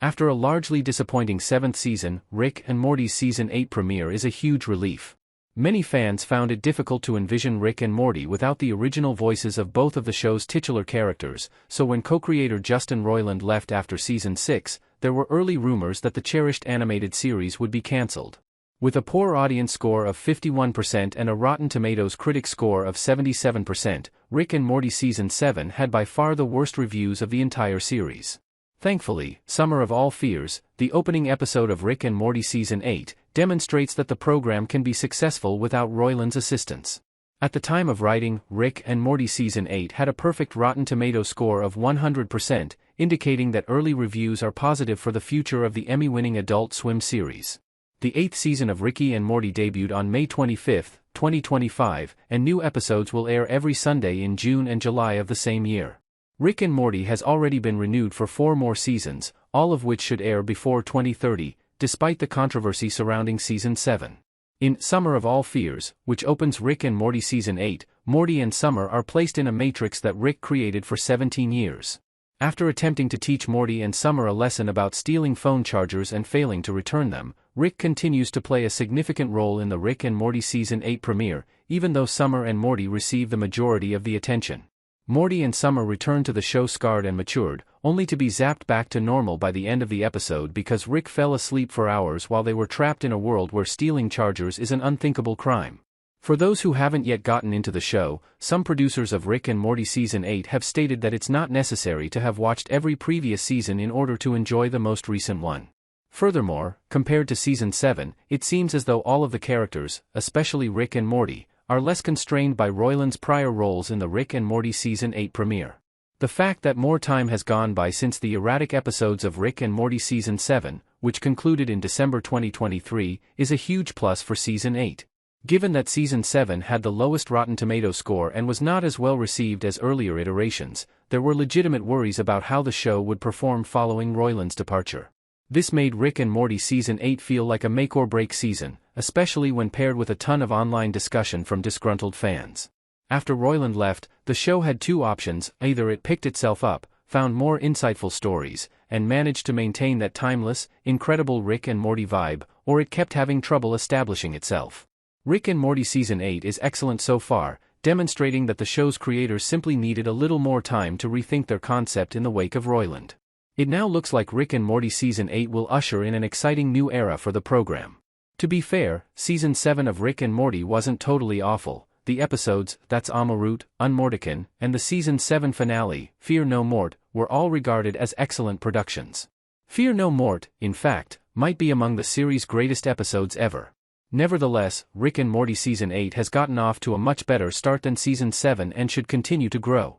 After a largely disappointing 7th season, Rick and Morty's Season 8 premiere is a huge relief. Many fans found it difficult to envision Rick and Morty without the original voices of both of the show's titular characters, so when co-creator Justin Roiland left after Season 6, there were early rumors that the cherished animated series would be cancelled. With a poor audience score of 51% and a Rotten Tomatoes critic score of 77%, Rick and Morty Season 7 had by far the worst reviews of the entire series. Thankfully, Summer of All Fears, the opening episode of Rick and Morty Season 8, demonstrates that the program can be successful without Roiland's assistance. At the time of writing, Rick and Morty Season 8 had a perfect Rotten Tomatoes score of 100%, indicating that early reviews are positive for the future of the Emmy-winning Adult Swim series. The 8th season of Rick and Morty debuted on May 25, 2025, and new episodes will air every Sunday in June and July of the same year. Rick and Morty has already been renewed for 4 more seasons, all of which should air before 2030, despite the controversy surrounding Season 7. In Summer of All Fears, which opens Rick and Morty Season 8, Morty and Summer are placed in a matrix that Rick created for 17 years. After attempting to teach Morty and Summer a lesson about stealing phone chargers and failing to return them, Rick continues to play a significant role in the Rick and Morty Season 8 premiere, even though Summer and Morty receive the majority of the attention. Morty and Summer return to the show scarred and matured, only to be zapped back to normal by the end of the episode because Rick fell asleep for hours while they were trapped in a world where stealing chargers is an unthinkable crime. For those who haven't yet gotten into the show, some producers of Rick and Morty Season 8 have stated that it's not necessary to have watched every previous season in order to enjoy the most recent one. Furthermore, compared to Season 7, it seems as though all of the characters, especially Rick and Morty, are less constrained by Roiland's prior roles in the Rick and Morty Season 8 premiere. The fact that more time has gone by since the erratic episodes of Rick and Morty Season 7, which concluded in December 2023, is a huge plus for Season 8. Given that Season 7 had the lowest Rotten Tomatoes score and was not as well received as earlier iterations, there were legitimate worries about how the show would perform following Roiland's departure. This made Rick and Morty Season 8 feel like a make-or-break season, especially when paired with a ton of online discussion from disgruntled fans. After Roiland left, the show had 2 options: either it picked itself up, found more insightful stories, and managed to maintain that timeless, incredible Rick and Morty vibe, or it kept having trouble establishing itself. Rick and Morty Season 8 is excellent so far, demonstrating that the show's creators simply needed a little more time to rethink their concept in the wake of Roiland. It now looks like Rick and Morty Season 8 will usher in an exciting new era for the program. To be fair, Season 7 of Rick and Morty wasn't totally awful. The episodes, that's Amorte, Unmorticken, and the Season 7 finale, Fear No Mort, were all regarded as excellent productions. Fear No Mort, in fact, might be among the series' greatest episodes ever. Nevertheless, Rick and Morty Season 8 has gotten off to a much better start than Season 7 and should continue to grow.